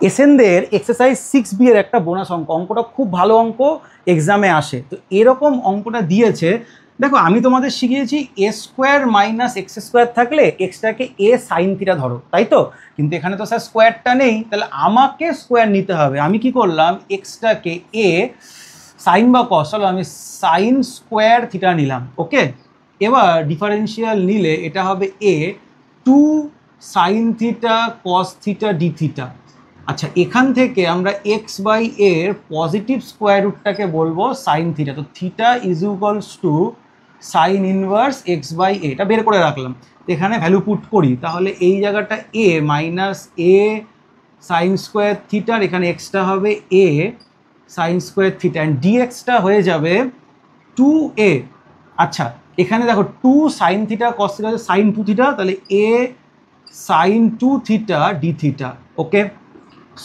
এসএনদের exercise 6B এর একটা bonus অঙ্ক, অঙ্কটা খুব ভালো অঙ্ক, এক্সামে আসে। তো এরকম অঙ্কটা দিয়েছে, দেখো আমি তোমাদের শিখিয়েছি এ স্কোয়ার মাইনাস এক্স স্কোয়ার থাকলে এক্সটাকে এ সাইন থিটা ধরো, তাই তো? কিন্তু এখানে তো স্যার স্কোয়ারটা নেই, তাহলে আমাকে স্কোয়ার নিতে হবে। আমি কি করলাম, এক্সটাকে এ সাইন বা কস, চলো আমি সাইন স্কোয়ার থিটা নিলাম। ওকে, এবার ডিফারেন্সিয়াল নিলে এটা হবে a 2 sine theta cos theta d theta. আচ্ছা, এখান থেকে আমরা এক্স বাই এর পজিটিভ স্কোয়ার রুটটাকে বলবো সাইন থিটা। তো theta is equals to sine inverse x by a, এটা বের করে রাখলাম। এখানে ভ্যালু পুট করি, তাহলে এই জায়গাটা এ মাইনাস এ সাইন স্কোয়ার থিটার, এখানে এক্সটা হবে এ সাইন স্কোয়ার থিটা, অ্যান্ড ডিএক্সটা হয়ে যাবে 2a। আচ্ছা, এখানে দেখো 2 সাইন থিটা কস থিটা হচ্ছে সাইন 2 থিটা, তাহলে a sine 2 theta d theta. Okay,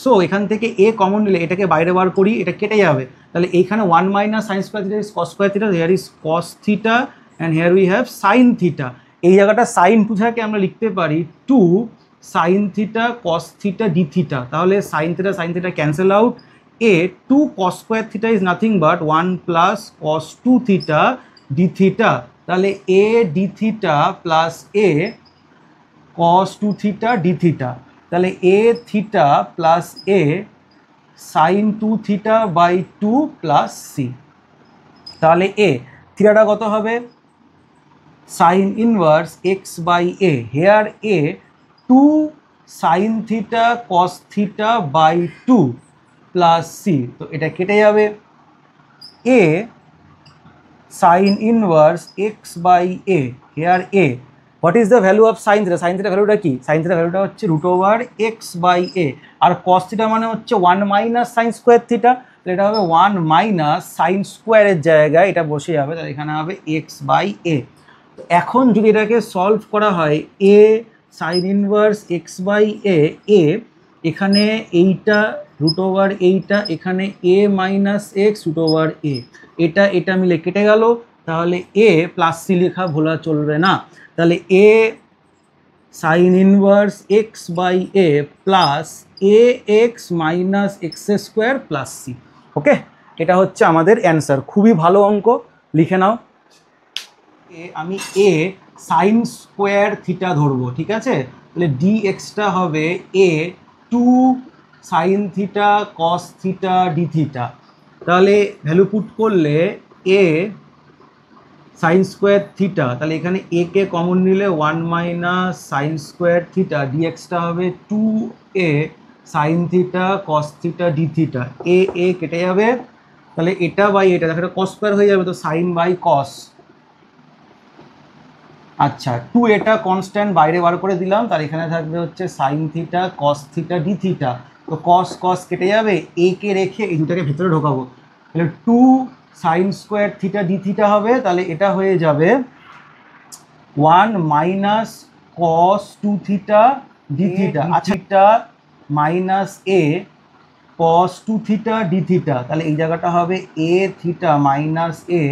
so এখান থেকে এ কমন নিলে এটাকে বাইরে বার করি, এটা কেটে যাবে। তাহলে এইখানে 1 minus sine square theta is cos square theta, here is cos theta and here we have sine theta. এই জায়গাটা সাইন 2 থেকে আমরা লিখতে পারি 2 sine theta cos theta d theta. তাহলে sine theta cancel out, a 2 cos square theta is nothing but 1 plus cos 2 theta d theta. তাহলে a d theta plus a cos 2 theta d theta, তাহলে এ theta plus a sine 2 theta by 2 plus c. তাহলে a থিটাটা কত হবে, sine inverse x by a, here a 2 sine theta cos theta by 2 plus c. তো এটা কেটে যাবে, a sine inverse x by a, here a what is the value of sine theta? Sine theta ভ্যালুটা কি? Sine theta ভ্যালুটা হচ্ছে root over x by a, আর cos theta মানে হচ্ছে 1 মাইনাস সাইন স্কোয়ার থিটা, তো এটা হবে 1 মাইনাস সাইন স্কোয়ারের জায়গায় এটা বসে যাবে, তাহলে এখানে হবে এক্স বাই এ। তো এখন যদি এটাকে সলভ করা হয়, এ সাইন ইনভার্স এক্স বাই এ, এ এখানে এইটা রুট ওভার এইটা, এখানে এ মাইনাস এক্স রুট ওভার এ, এটা মিলে কেটে গেল, তাহলে এ প্লাস সি লেখা ভোলা চলবে না। তাহলে a sine inverse x by a plus a x minus x square plus c. Okay, এটা হচ্ছে আমাদের অ্যান্সার। খুবই ভালো অঙ্ক, লিখে নাও। আমি এ সাইন স্কোয়ার থিটা ধরবো, ঠিক আছে? তাহলে ডি এক্সটা হবে a 2 sine theta cos theta d theta. তাহলে ভ্যালু পুট করলে এ সাইন স্কোয়ার থিটা, তাহলে এখানে এ কে কমন নিলে 1 মাইনাস সাইন স্কোয়ার থিটা, ডিএক্সটা হবে 2a sine theta cos theta d theta. A কেটে যাবে, তাহলে এটা বাই এটা, দেখো এটা কস স্কোয়ার হয়ে যাবে, তো সাইন বাই কস। আচ্ছা, 2 এটা কনস্ট্যান্ট বাইরে বার করে দিলাম, তার এখানে থাকবে হচ্ছে sign theta cos theta d theta. তো কস কস কেটে যাবে, এ কে রেখে এই দুটাকে ভেতরে ঢোকাবো, তাহলে 2 sine square theta d theta হবে, তাহলে এটা হয়ে যাবে 1 minus cos 2 theta d theta. আচ্ছা, এটা minus a cos 2 theta d theta, তাহলে এই জায়গাটা হবে a theta minus a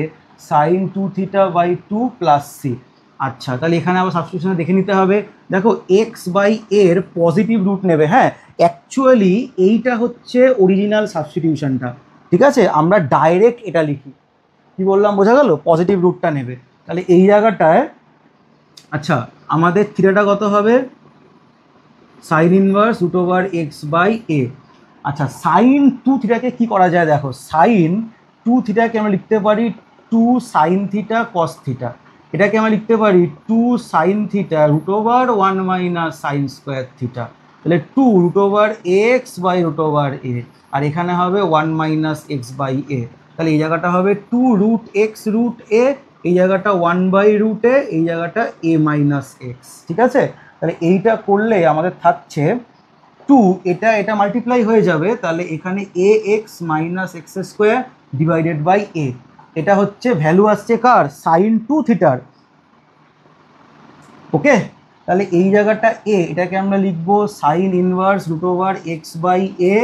sine 2 theta by 2 plus c. আচ্ছা, তাহলে এখানে আবার সাবস্টিটিউশনে দেখে নিতে হবে। দেখো এক্স বাই এর পজিটিভ রুট নেবে, হ্যাঁ অ্যাকচুয়ালি এইটা হচ্ছে অরিজিনাল সাবস্টিটিউশনটা, ঠিক আছে? আমরা ডাইরেক্ট এটা লিখি, কি বললাম বোঝা গেল? পজিটিভ রুটটা নেবে, তাহলে এই জায়গাটায় আচ্ছা আমাদের থিটাটা কত হবে, sine inverse root over x by a. আচ্ছা, সাইন 2 থিটাকে কী করা যায়, দেখো সাইন 2 থিটাকে আমরা লিখতে পারি 2 সাইন থিটা কস থিটা, এটাকে আমরা লিখতে পারি 2 sine theta root over 1 minus sine square theta, তাহলে 2 root over x by root over a, আর এখানে হবে 1 মাইনাস এক্স বাই এ। তাহলে এই জায়গাটা হবে 2 রুট এক্স রুট এ, এই জায়গাটা 1 বাই রুট এ, এই জায়গাটা এ মাইনাস এক্স, ঠিক আছে? তাহলে এইটা করলে আমাদের থাকছে 2, এটা মাল্টিপ্লাই হয়ে যাবে, তাহলে এখানে a x minus x square divided by a. এটা হচ্ছে ভ্যালু আসছে কার, সাইন 2 থিটার। ওকে, তাহলে এই জায়গাটা এ, এটাকে আমরা লিখবো sine inverse root over x by a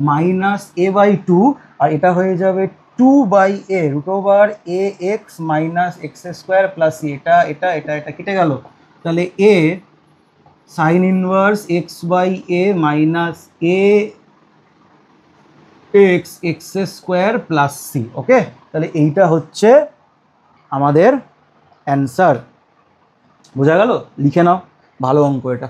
minus a by 2, আর এটা হয়ে যাবে 2 by a root over a x minus x square plus c. এটা কেটে গেল, তাহলে a sine inverse x by a minus a x x square plus c. Okay, তাহলে এইটা হচ্ছে আমাদের অ্যান্সার। বোঝা গেল? লিখে নাও, ভালো অঙ্ক এটা।